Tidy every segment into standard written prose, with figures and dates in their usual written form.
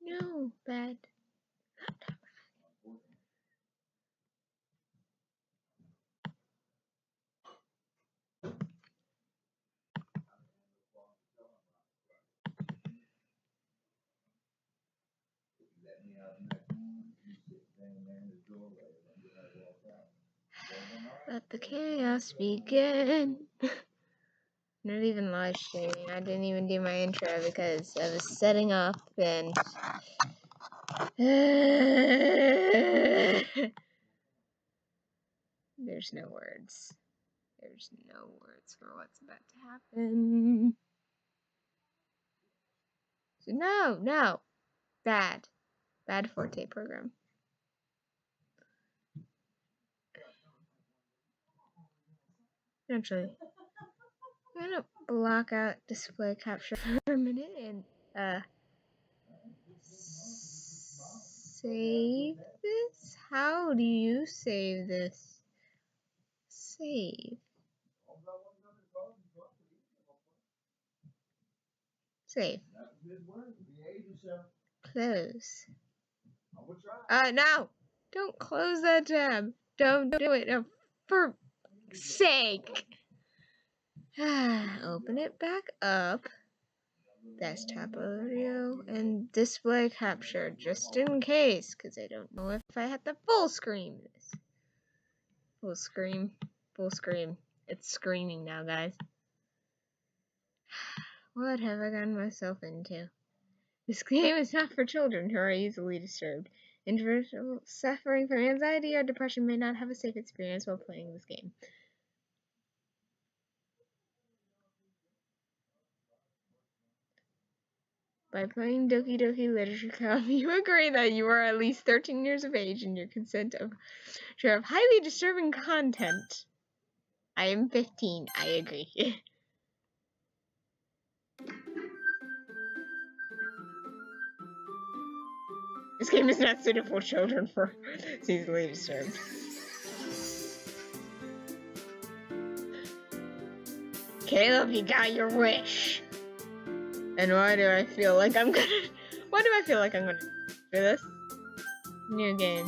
No, bad. Let the chaos begin. Not even live streaming. I didn't even do my intro because I was setting up and there's no words. There's no words for what's about to happen. So no. Bad Forte program. Actually, I'm gonna block out display capture for a minute and save this? How do you save this? Save. Save. Close. No! Don't close that tab. Don't do it. No, for sake. Open it back up. Desktop audio and display capture just in case, because I don't know if I had to full screen this. Full screen. It's screaming now, guys. What have I gotten myself into? This game is not for children who are easily disturbed. Individuals suffering from anxiety or depression may not have a safe experience while playing this game. By playing Doki Doki Literature Club, you agree that you are at least 13 years of age and your consent to have highly disturbing content. I am 15. I agree. This game is not suited for children for easily disturbed. Caleb, you got your wish. And why do I feel like I'm gonna do this? New game.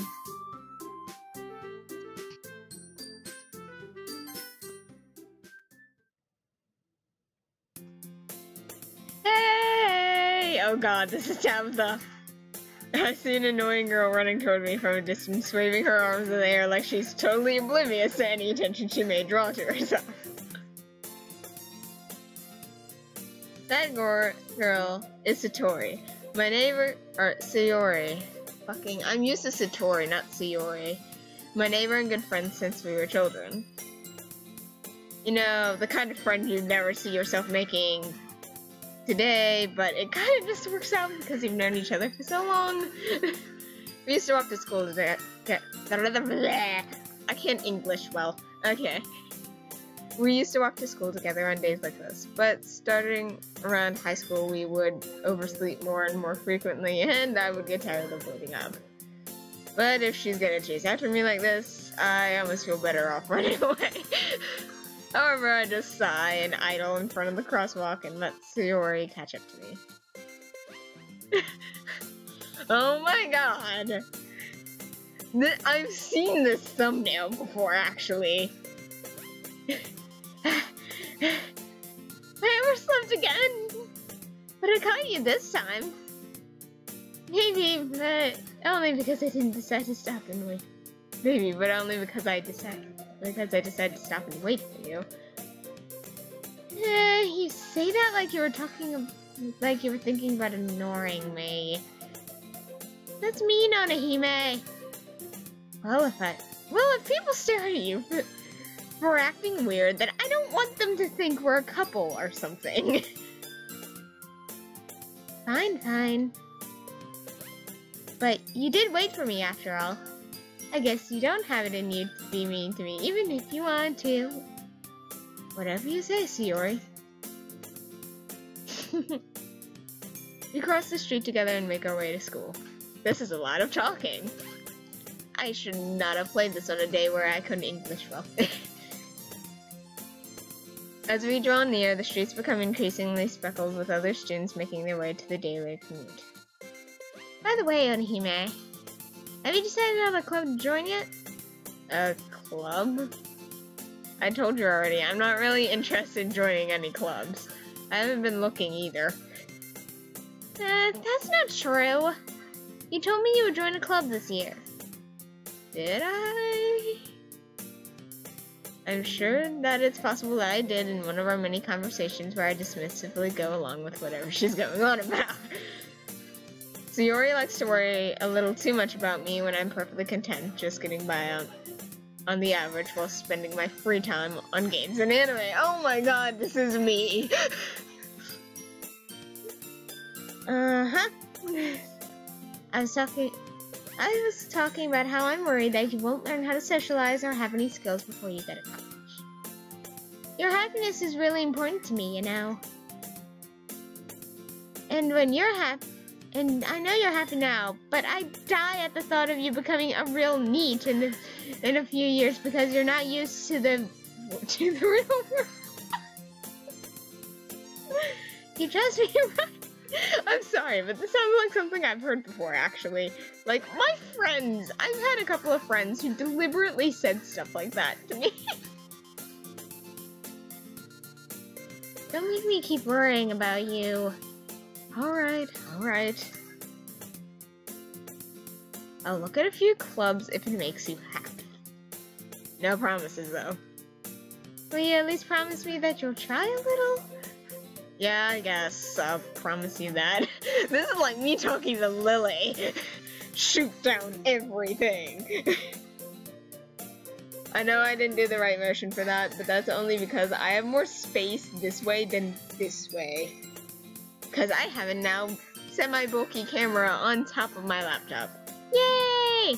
Hey! Oh god, this is Tabitha. I see an annoying girl running toward me from a distance, waving her arms in the air like she's totally oblivious to any attention she may draw to herself. That girl is Satori. My neighbor, or Sayori. I'm used to Satori, not Sayori. My neighbor and good friend since we were children. You know, the kind of friend you'd never see yourself making today, but it kind of just works out because you've known each other for so long. We used to walk to school today. I can't English well. Okay. We used to walk to school together on days like this, but starting around high school we would oversleep more and more frequently, and I would get tired of waiting up. But if she's gonna chase after me like this, I almost feel better off running away. However, I just sigh and idle in front of the crosswalk and let Sayori catch up to me. Oh my god! I've seen this thumbnail before, actually. I overslept again! But I caught you this time. Maybe, but only because I didn't decide to stop and wait. Maybe, but only because I decided to stop and wait for you. You say that like you were thinking about ignoring me. That's mean, Onahime. Well, if people stare at you for acting weird, then I don't want them to think we're a couple or something. Fine. But you did wait for me after all. I guess you don't have it in you to be mean to me, even if you want to. Whatever you say, Sayori. We cross the street together and make our way to school. This is a lot of talking. I should not have played this on a day where I couldn't English well. As we draw near, the streets become increasingly speckled with other students making their way to the daily commute. By the way, Onihime, have you decided on a club to join yet? A club? I told you already, I'm not really interested in joining any clubs. I haven't been looking either. That's not true. You told me you would join a club this year. Did I? I'm sure that it's possible that I did in one of our many conversations where I dismissively go along with whatever she's going on about. Sayori likes to worry a little too much about me when I'm perfectly content just getting by on the average while spending my free time on games and anime. Oh my god, this is me! Uh-huh. I was talking about how I'm worried that you won't learn how to socialize or have any skills before you get to college. Your happiness is really important to me, you know. And when you're happy, and I know you're happy now, but I die at the thought of you becoming a real NEET in a few years because you're not used to the real world. You trust me, right? I'm sorry, but this sounds like something I've heard before, actually. Like, my friends, I've had a couple of friends who deliberately said stuff like that to me. Don't make me keep worrying about you. Alright, alright. I'll look at a few clubs if it makes you happy. No promises, though. Will you at least promise me that you'll try a little? Yeah, I guess. I'll promise you that. This is like me talking to Lily. Shoot down everything. I know I didn't do the right motion for that, but that's only because I have more space this way than this way. Because I have a now semi-bulky camera on top of my laptop. Yay!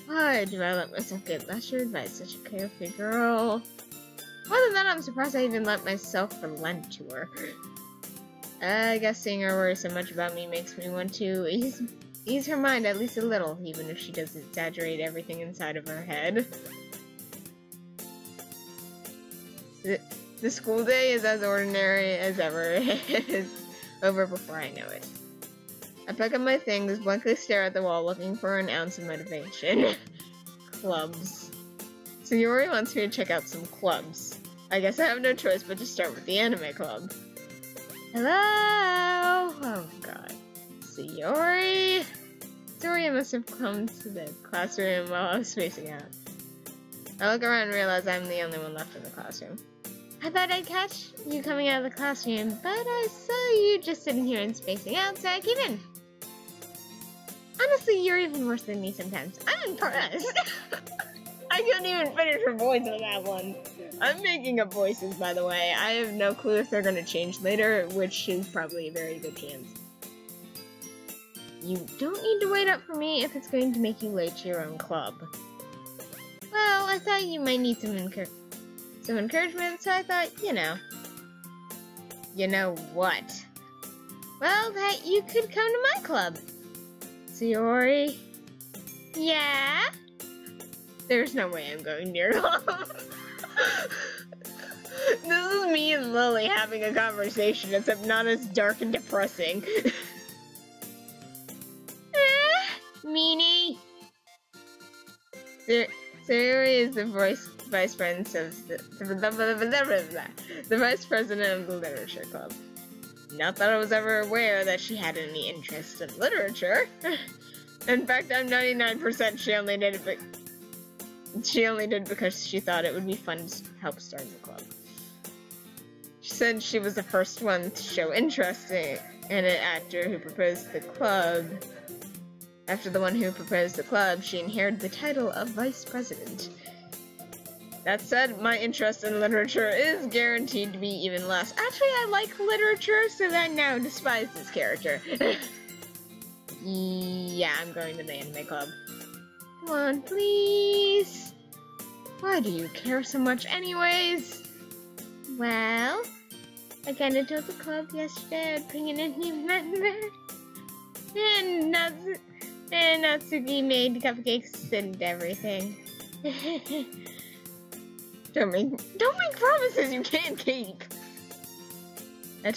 Why do I let myself get lectured by such a carefree girl? More than that, I'm surprised I even let myself relent to her. I guess seeing her worry so much about me makes me want to ease her mind at least a little, even if she does exaggerate everything inside of her head. The school day is as ordinary as ever. It is over before I know it. I pick up my things, blankly stare at the wall, looking for an ounce of motivation. Clubs. Sayori wants me to check out some clubs. I guess I have no choice but to start with the anime club. Hello! Oh god. Sayori? Sayori must have come to the classroom while I was spacing out. I look around and realize I'm the only one left in the classroom. I thought I'd catch you coming out of the classroom, but I saw you just sitting here and spacing out, so I came in. Honestly, you're even worse than me sometimes. I'm impressed. I couldn't even finish her voice on that one. I'm making up voices, by the way. I have no clue if they're going to change later, which is probably a very good chance. You don't need to wait up for me if it's going to make you late to your own club. Well, I thought you might need some encouragement, so I thought, you know. You know what? Well, that you could come to my club. Sayori? Yeah? There's no way I'm going to your club. This is me and Lily having a conversation, except not as dark and depressing. Meanie. Sayori is the vice president of the vice president of the literature club. Not that I was ever aware that she had any interest in literature. In fact, I'm 99% she only did it because she thought it would be fun to help start the club. She said she was the first one to show interest in an actor who proposed the club. After the one who proposed the club, she inherited the title of vice president. That said, my interest in literature is guaranteed to be even less. Actually, I like literature, so I now despise this character. Yeah, I'm going to the anime club. Come on, please. Why do you care so much anyways? Well, I kinda told the club yesterday I'd bring in a new member. And Natsuki made cupcakes and everything. Don't make promises you can't keep. I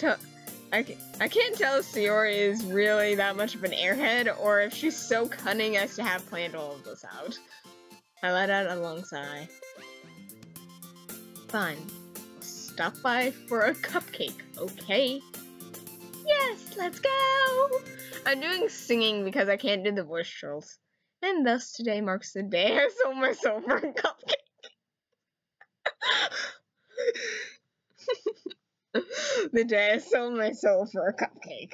I can't tell if Sayori is really that much of an airhead, or if she's so cunning as to have planned all of this out. I let out a long sigh. Fine. I'll stop by for a cupcake, okay? Yes, let's go! I'm doing singing because I can't do the voice trolls. And thus today marks the day I sold my soul for a cupcake. The day I sold my soul for a cupcake.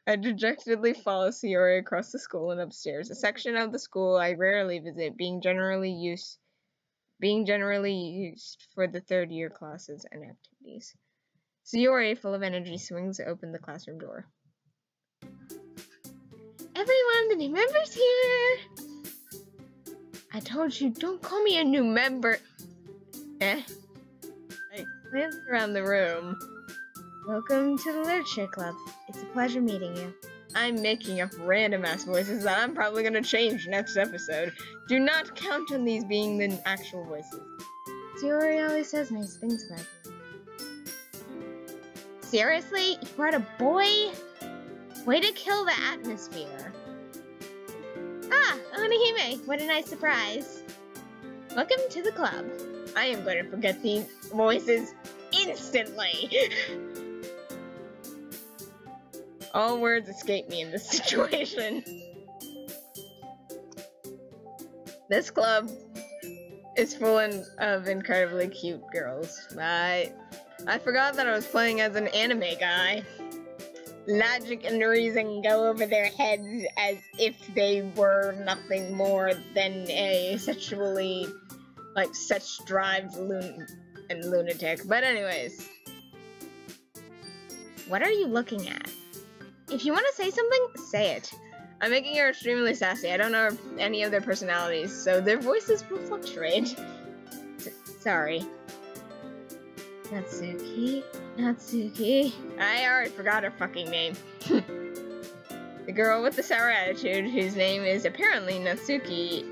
I dejectedly follow Sayori across the school and upstairs, a section of the school I rarely visit, being generally used for the third-year classes and activities. Sayori, full of energy, swings open the classroom door. Everyone, the new member's here! I told you, don't call me a new member. I glance around the room. Welcome to the Literature Club. It's a pleasure meeting you. I'm making up random-ass voices that I'm probably gonna change next episode. Do not count on these being the actual voices. Sayori always says nice things about you. Seriously? You brought a boy? Way to kill the atmosphere. Ah, Anahime, what a nice surprise. Welcome to the club. I am going to forget these voices instantly. All words escape me in this situation. This club is full of incredibly cute girls. I forgot that I was playing as an anime guy. Logic and reason go over their heads as if they were nothing more than a sexually, sex-drive lunatic. But anyways. What are you looking at? If you want to say something, say it. I'm making her extremely sassy. I don't know any of their personalities, so their voices will fluctuate. Sorry. Natsuki. I already forgot her fucking name. The girl with the sour attitude, whose name is apparently Natsuki,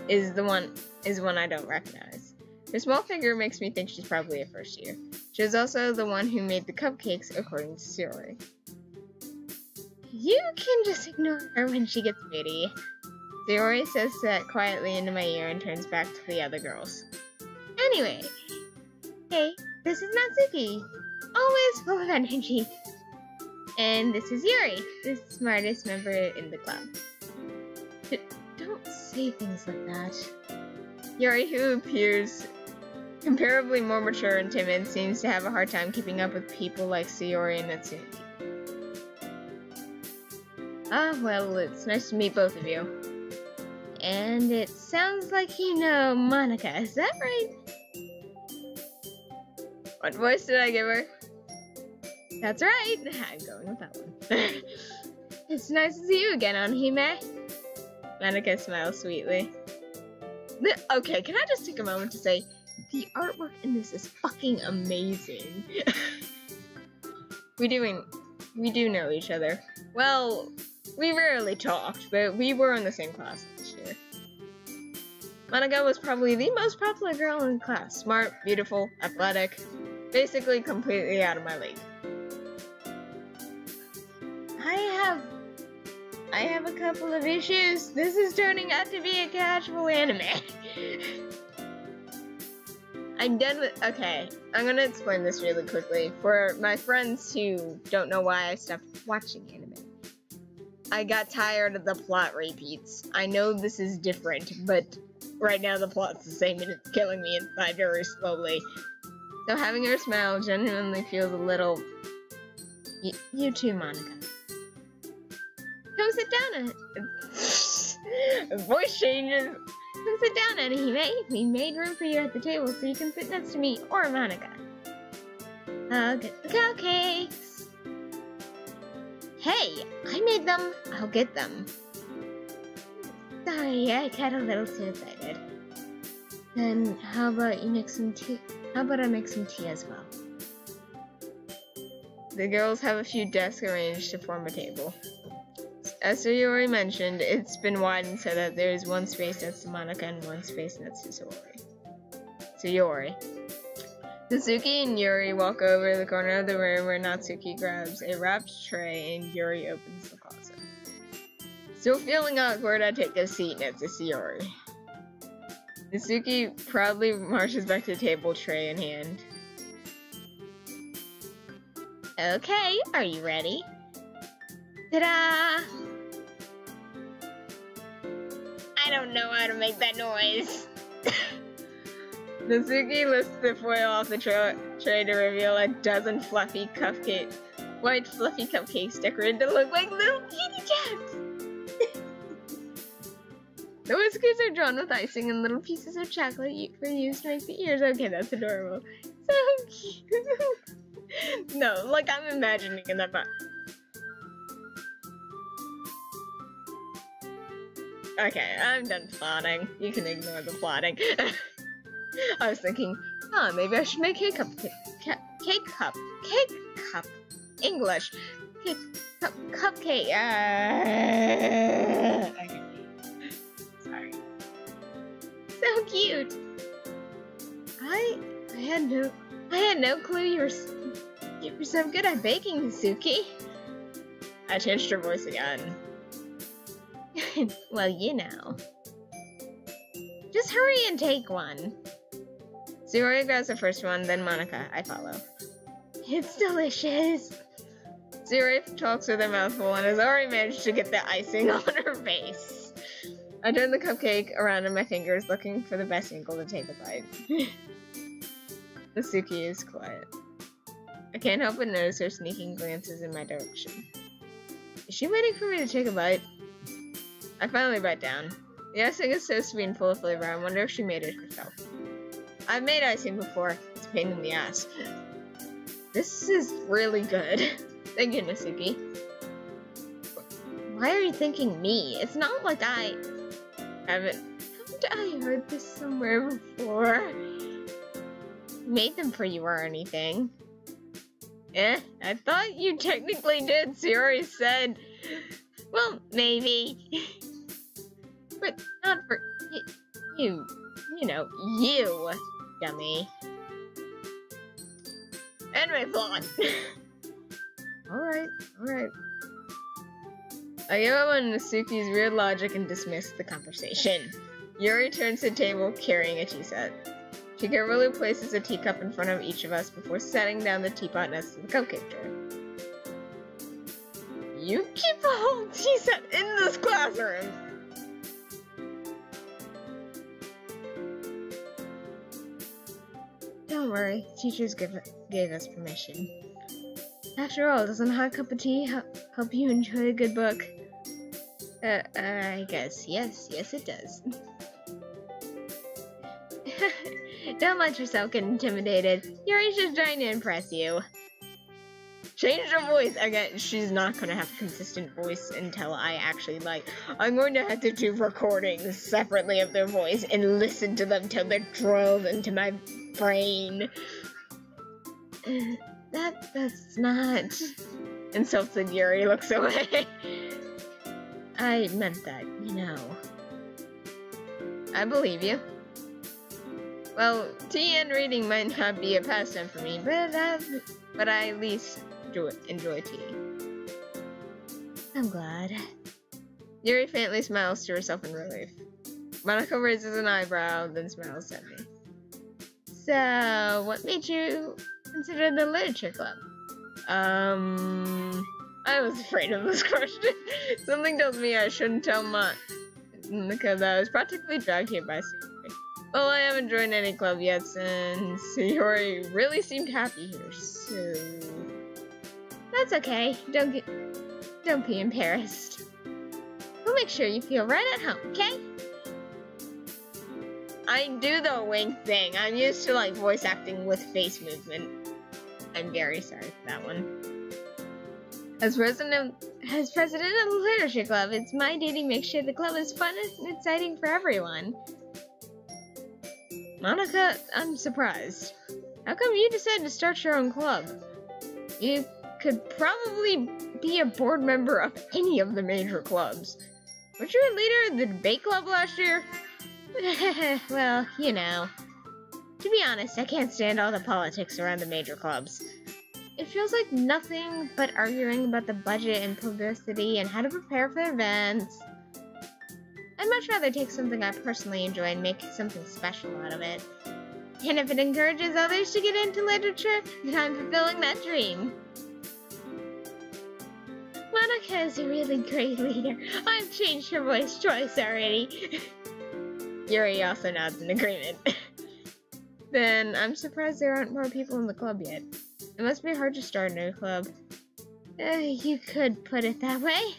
is one I don't recognize. Her small figure makes me think she's probably a first year. She is also the one who made the cupcakes, according to Sayori. You can just ignore her when she gets moody. Sayori says that quietly into my ear and turns back to the other girls. Anyway, hey, this is Natsuki, always full of energy. And this is Yuri, the smartest member in the club. Don't say things like that. Yuri, who appears comparably more mature and timid, seems to have a hard time keeping up with people like Sayori and Natsuki. Ah, well, it's nice to meet both of you. And it sounds like you know Monika, is that right? What voice did I give her? That's right, I'm going with that one. It's nice to see you again, Anahime. Monika smiles sweetly. Okay, can I just take a moment to say, the artwork in this is fucking amazing. We do know each other. Well, we rarely talked, but we were in the same class this year. Monika was probably the most popular girl in class. Smart, beautiful, athletic, basically completely out of my league. I have a couple of issues. This is turning out to be a casual anime. Okay, I'm gonna explain this really quickly. For my friends who don't know why I stopped watching anime. I got tired of the plot repeats. I know this is different, but right now the plot's the same and it's killing me inside very slowly. So having her smile genuinely feels a little... You too, Monika. Come sit down, voice changes. Come sit down, Anahime. We made room for you at the table so you can sit next to me or Monika. I'll get the cupcakes. Hey, I made them. I'll get them. Sorry, I got a little too excited. Then how about you make some tea? How about I make some tea as well? The girls have a few desks arranged to form a table. As Sayori mentioned, it's been widened so that there is one space next to Monika and one space next to Sayori. Natsuki and Yuri walk over to the corner of the room where Natsuki grabs a wrapped tray and Yuri opens the closet. Still feeling awkward, I take a seat next to Yuri. Natsuki proudly marches back to the table, tray in hand. Okay, are you ready? Ta-da! I don't know how to make that noise. Natsuki lifts the foil off the tray to reveal a dozen white fluffy cupcakes decorated to look like little kitty cats. The whiskers are drawn with icing and little pieces of chocolate for use to make the ears. Okay, that's adorable. So cute. No, like I'm imagining in that. Okay, I'm done plotting. You can ignore the plotting. I was thinking, maybe I should make cake cup. English. Cupcake. Okay. Sorry. So cute. I had no clue you were so good at baking, Natsuki. I changed her voice again. Well, you know. Just hurry and take one. Sayori grabs the first one, then Monica. I follow. It's delicious. Sayori talks with her mouth full and has already managed to get the icing on her face. I turn the cupcake around in my fingers, looking for the best angle to take a bite. Natsuki is quiet. I can't help but notice her sneaking glances in my direction. Is she waiting for me to take a bite? I finally bite down. The icing is so sweet and full of flavor, I wonder if she made it herself. I've made icing before. It's a pain in the ass. This is really good. Thank you, Natsuki. Why are you thanking me? It's not like haven't I heard this somewhere before? Made them for you or anything. I thought you technically did. Sayori said, well, maybe. But not for you. You know, you, dummy. Anyway, plot. Alright. I give up on Natsuki's weird logic and dismiss the conversation. Yuri turns to the table carrying a tea set. She carefully places a teacup in front of each of us before setting down the teapot next to the cupcake tray. You keep a whole tea set in this classroom! Don't worry, teachers gave us permission. After all, doesn't a hot cup of tea help you enjoy a good book? I guess. Yes, it does. Don't let yourself get intimidated. Yuri's just trying to impress you. Change your voice! Again, she's not gonna have a consistent voice until I actually, I'm going to have to do recordings separately of their voice and listen to them till they're drilled into my brain. That's not... Insulted Yuri looks away. I meant that, you know. I believe you. Well, tea and reading might not be a pastime for me, but I at least enjoy tea. I'm glad. Yuri faintly smiles to herself in relief. Monica raises an eyebrow, then smiles at me. So, what made you consider the literature club? I was afraid of this question. Something tells me I shouldn't tell much, because I was practically dragged here by Sayori. Well, I haven't joined any club yet since Sayori really seemed happy here, so... That's okay. Don't be embarrassed. We'll make sure you feel right at home, okay? I do the wink thing. I'm used to, voice acting with face movement. I'm very sorry for that one. As president of the Literature Club, it's my duty to make sure the club is fun and exciting for everyone. Monica, I'm surprised. How come you decided to start your own club? You could probably be a board member of any of the major clubs. Weren't you a leader of the debate club last year? Well, you know. To be honest, I can't stand all the politics around the major clubs. It feels like nothing but arguing about the budget and publicity and how to prepare for events. I'd much rather take something I personally enjoy and make something special out of it. And if it encourages others to get into literature, then I'm fulfilling that dream. Monica is a really great leader. I've changed her voice twice already. Yuri also nods in agreement. Then I'm surprised there aren't more people in the club yet. It must be hard to start a new club. You could put it that way.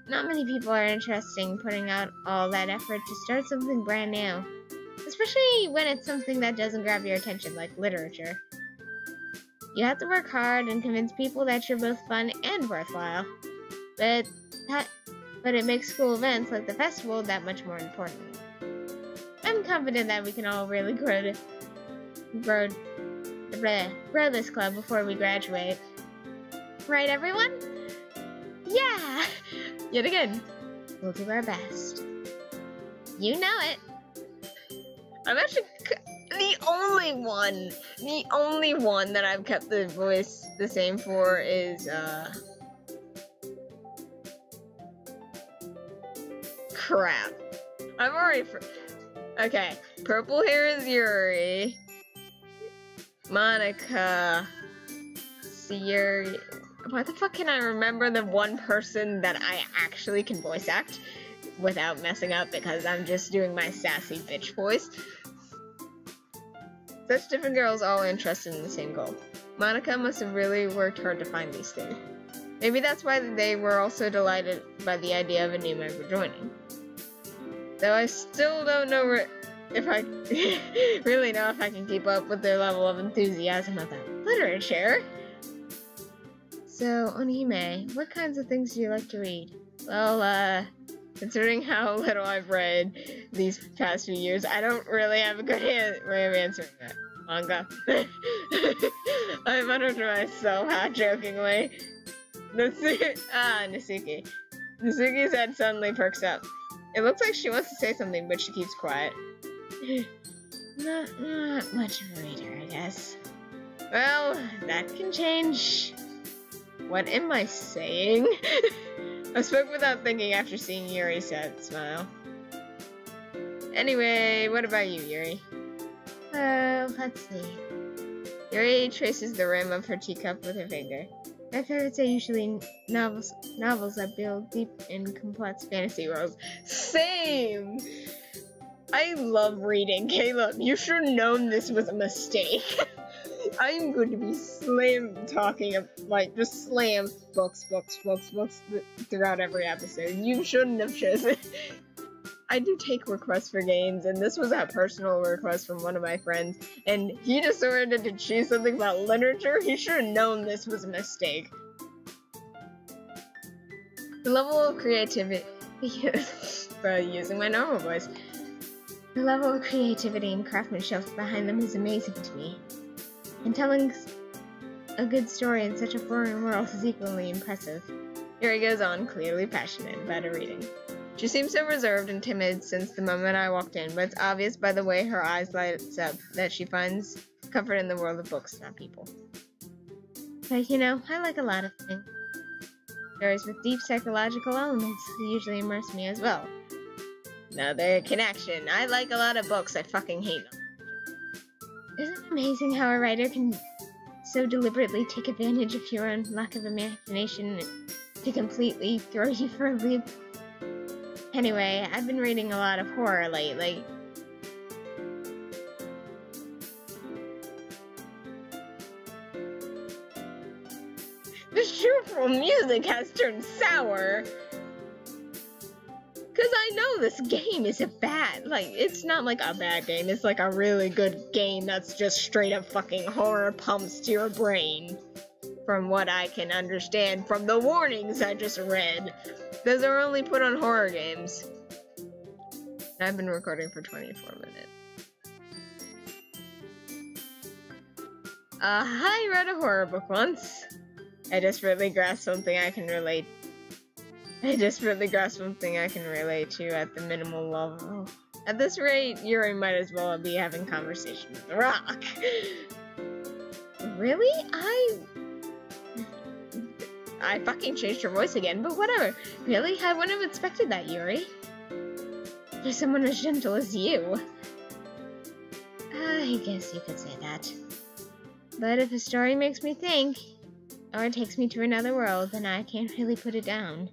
Not many people are interested in putting out all that effort to start something brand new. Especially when it's something that doesn't grab your attention, like literature. You have to work hard and convince people that you're both fun and worthwhile. But it makes school events like the festival that much more important. I'm confident that we can all really grow this club before we graduate. Right, everyone? Yeah! Yet again, we'll do our best. You know it. I'm actually the only one that I've kept the voice the same for is, crap. I'm already okay, purple hair is Yuri. Monica. Yuri. Why the fuck can I remember the one person that I actually can voice act without messing up because I'm just doing my sassy bitch voice? Such different girls all interested in the same goal. Monica must have really worked hard to find these things. Maybe that's why they were also delighted by the idea of a new member joining. Though I still don't know if I really know if I can keep up with their level of enthusiasm about literature. So, Onihime, what kinds of things do you like to read? Well, considering how little I've read these past few years, I don't really have a good way of answering that. Manga. I muttered to myself half-jokingly. Nasuki. Nasuki's head suddenly perks up. It looks like she wants to say something, but she keeps quiet. Not much of a reader, I guess. Well, that can change. What am I saying? I spoke without thinking after seeing Yuri's sad smile. Anyway, what about you, Yuri? Let's see. Yuri traces the rim of her teacup with her finger. My favorites are usually novels that build deep and complex fantasy worlds. Same! I love reading, Caleb. You should have known this was a mistake. I'm going to be just slam books throughout every episode. You shouldn't have chosen. I do take requests for games, and this was a personal request from one of my friends, and he decided to choose something about literature. He should have known this was a mistake. The level of creativity, using my normal voice, the level of creativity and craftsmanship behind them is amazing to me. And telling a good story in such a foreign world is equally impressive. Yuri goes on, clearly passionate about her reading. She seems so reserved and timid since the moment I walked in, but it's obvious by the way her eyes lights up that she finds comfort in the world of books, not people. But you know, I like a lot of things. Stories with deep psychological elements usually immerse me as well. Another connection. I like a lot of books, I fucking hate them. Isn't it amazing how a writer can so deliberately take advantage of your own lack of imagination to completely throw you for a loop? Anyway, I've been reading a lot of horror lately. The cheerful music has turned sour. Because I know this game is it's not like a bad game, it's like a really good game that's just straight up fucking horror pumps to your brain. From what I can understand from the warnings I just read. Those are only put on horror games. I've been recording for 24 minutes. I read a horror book once. I desperately grasped something I can relate to at the minimal level. At this rate, Yuri might as well be having conversation with the rock. Really? I fucking changed her voice again, but whatever. Really? I wouldn't have expected that, Yuri. For someone as gentle as you. I guess you could say that. But if a story makes me think, or it takes me to another world, then I can't really put it down.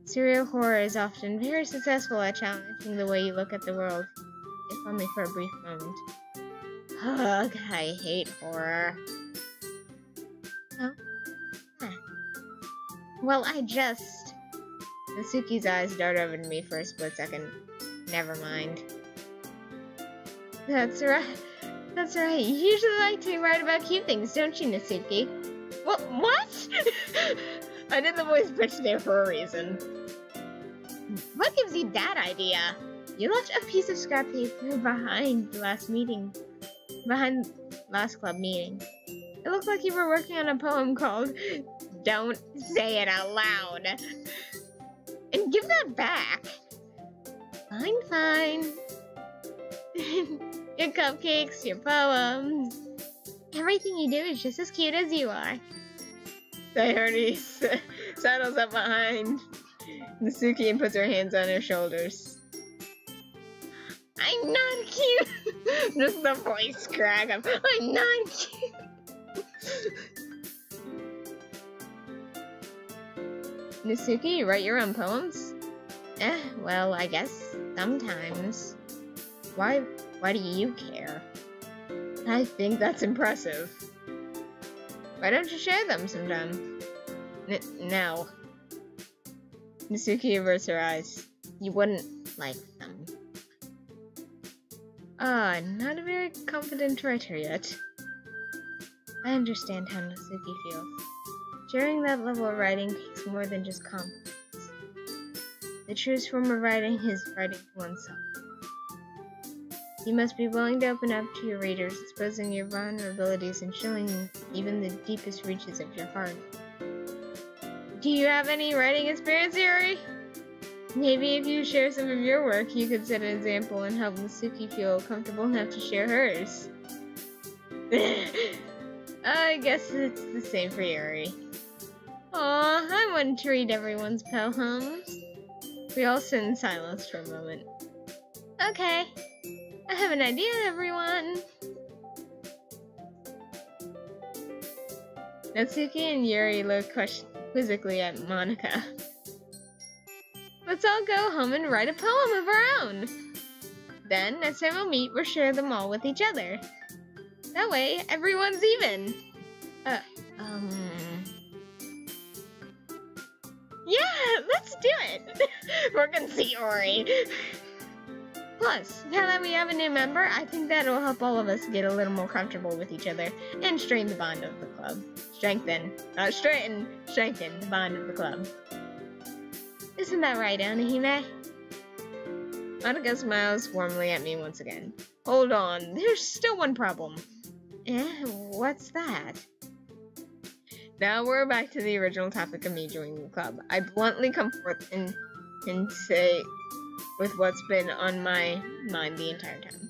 Serial horror is often very successful at challenging the way you look at the world, if only for a brief moment. Ugh, I hate horror. Oh? Huh. Well, Natsuki's eyes dart over to me for a split second. Never mind. That's right. That's right. You usually like to write about cute things, don't you, Natsuki? What? I did the voice pitch there for a reason. What gives you that idea? You left a piece of scrap paper behind last club meeting. It looked like you were working on a poem called Don't Say It Out Loud. And give that back. Fine. Your cupcakes, your poems. Everything you do is just as cute as you are. Sayori saddles up behind Natsuki and puts her hands on her shoulders. I'm not cute! Just the voice crack. I'm not cute! Natsuki, you write your own poems? Well, I guess sometimes. Why do you care? I think that's impressive. Why don't you share them sometime? No. Natsuki averts her eyes. You wouldn't like them. Not a very confident writer yet. I understand how Natsuki feels. Sharing that level of writing takes more than just confidence. The truest form of writing is writing to oneself. You must be willing to open up to your readers, exposing your vulnerabilities and showing even the deepest reaches of your heart. Do you have any writing experience, Yuri? Maybe if you share some of your work, you could set an example and help Natsuki feel comfortable enough to share hers. I guess it's the same for Yuri. Aw, I wanted to read everyone's poems. We all sit in silence for a moment. Okay, I have an idea, everyone. Natsuki and Yuri look quizzically at Monika. Let's all go home and write a poem of our own. Then, next time we'll meet, we'll share them all with each other. That way, everyone's even. Yeah, let's do it. We're gonna see Ori. Plus, now that we have a new member, I think that'll help all of us get a little more comfortable with each other and strengthen the bond of the club. Strengthen the bond of the club. Isn't that right, Anahime? Monika smiles warmly at me once again. Hold on, there's still one problem. What's that? Now we're back to the original topic of me joining the club. I bluntly come forth and say with what's been on my mind the entire time.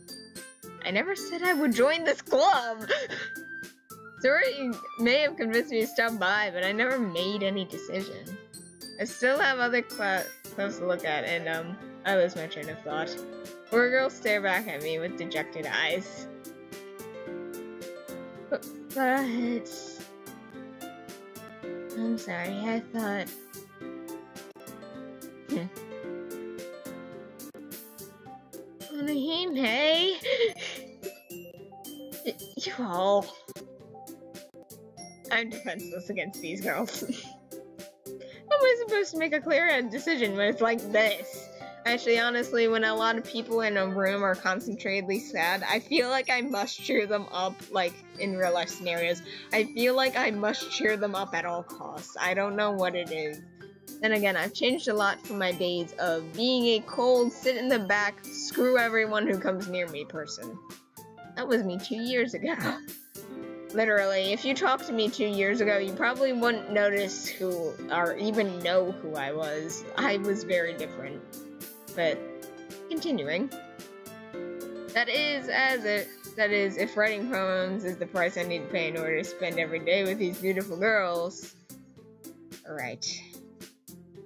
I never said I would join this club! Sorry, may have convinced me to stop by, but I never made any decision. I still have other clubs to look at, and I lose my train of thought. Four girls stare back at me with dejected eyes. But I'm sorry, I thought... Anahime! You all... I'm defenseless against these girls. How am I supposed to make a clear decision when it's like this? Actually, honestly, when a lot of people in a room are concentratedly sad, I feel like I must cheer them up, like, in real life scenarios. I feel like I must cheer them up at all costs. I don't know what it is. Then again, I've changed a lot from my days of being a cold, sit in the back, screw everyone who comes near me person. That was me 2 years ago. Literally, if you talked to me 2 years ago, you probably wouldn't notice who, or even know who I was. I was very different. But Continuing. That is, if writing poems is the price I need to pay in order to spend every day with these beautiful girls. Alright.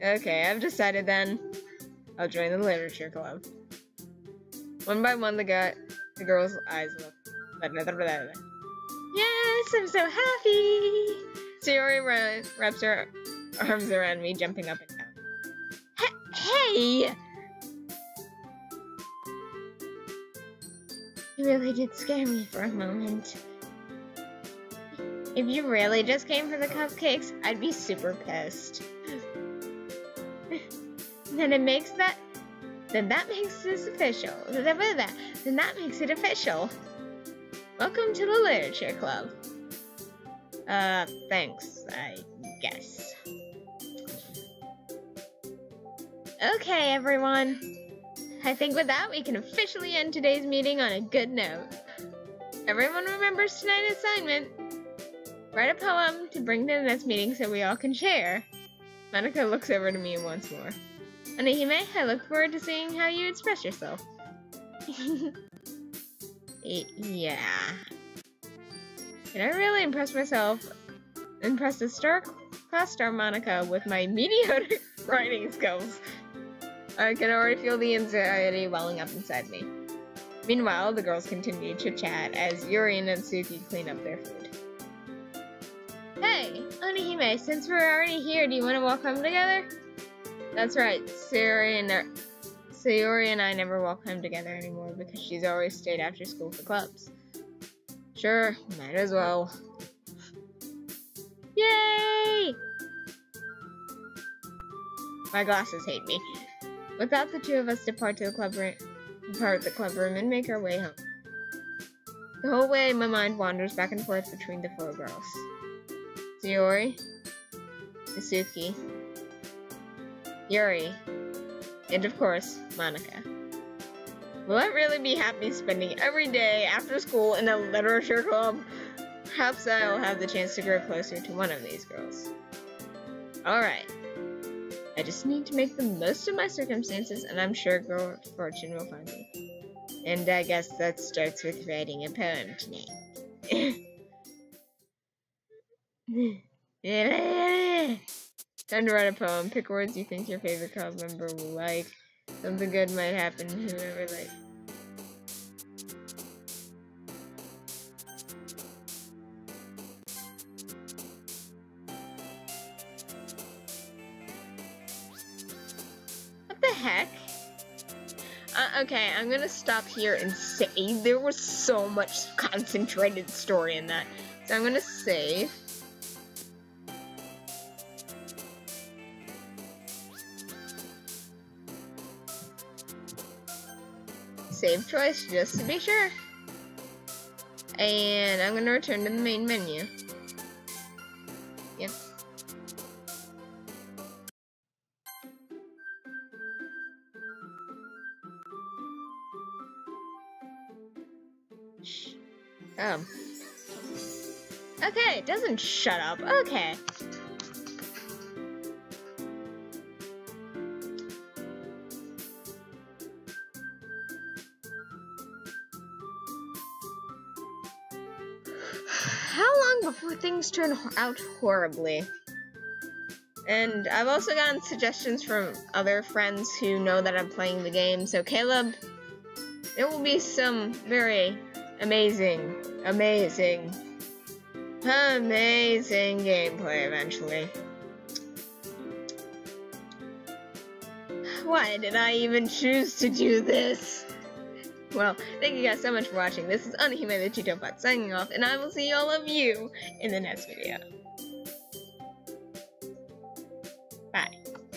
Okay, I've decided then. I'll join the literature club. One by one, the girl's eyes look. Yes, I'm so happy! Sayori wraps her arms around me, jumping up and down. Hey! You really did scare me for a moment. If you really just came for the cupcakes, I'd be super pissed. Then that makes this official. Then that makes it official. Welcome to the Literature Club. Thanks, I guess. Okay, everyone. I think with that, we can officially end today's meeting on a good note. Everyone remembers tonight's assignment. Write a poem to bring to the next meeting so we all can share. Monica looks over to me once more. Anahime, I look forward to seeing how you express yourself. Yeah. Can I really impress the class star Monica with my mediocre writing skills? I can already feel the anxiety welling up inside me. Meanwhile, the girls continue to chat as Yuri and Natsuki clean up their food. Hey, Onihime, since we're already here, do you want to walk home together? That's right, Sayori and I never walk home together anymore because she's always stayed after school for clubs. Sure, might as well. Yay! My glasses hate me. Without the two of us depart the club room and make our way home. The whole way, my mind wanders back and forth between the four girls. Sayori, Natsuki, Yuri, and of course, Monica. Will I really be happy spending every day after school in a literature club? Perhaps I'll have the chance to grow closer to one of these girls. Alright. I just need to make the most of my circumstances, and I'm sure good fortune will find me. And I guess that starts with writing a poem tonight. Time to write a poem. Pick words you think your favorite club member will like. Something good might happen, whoever likes. What the heck? Okay, I'm gonna stop here and say there was so much concentrated story in that. So I'm gonna save. Save choice just to be sure. And I'm gonna return to the main menu. Yep. Okay, it doesn't shut up. Okay. How long before things turn out horribly? And I've also gotten suggestions from other friends who know that I'm playing the game. So Caleb, there will be some very amazing gameplay eventually. Why did I even choose to do this? Well, thank you guys so much for watching. This is Anahime the Cheetobot signing off, and I will see all of you in the next video. Bye.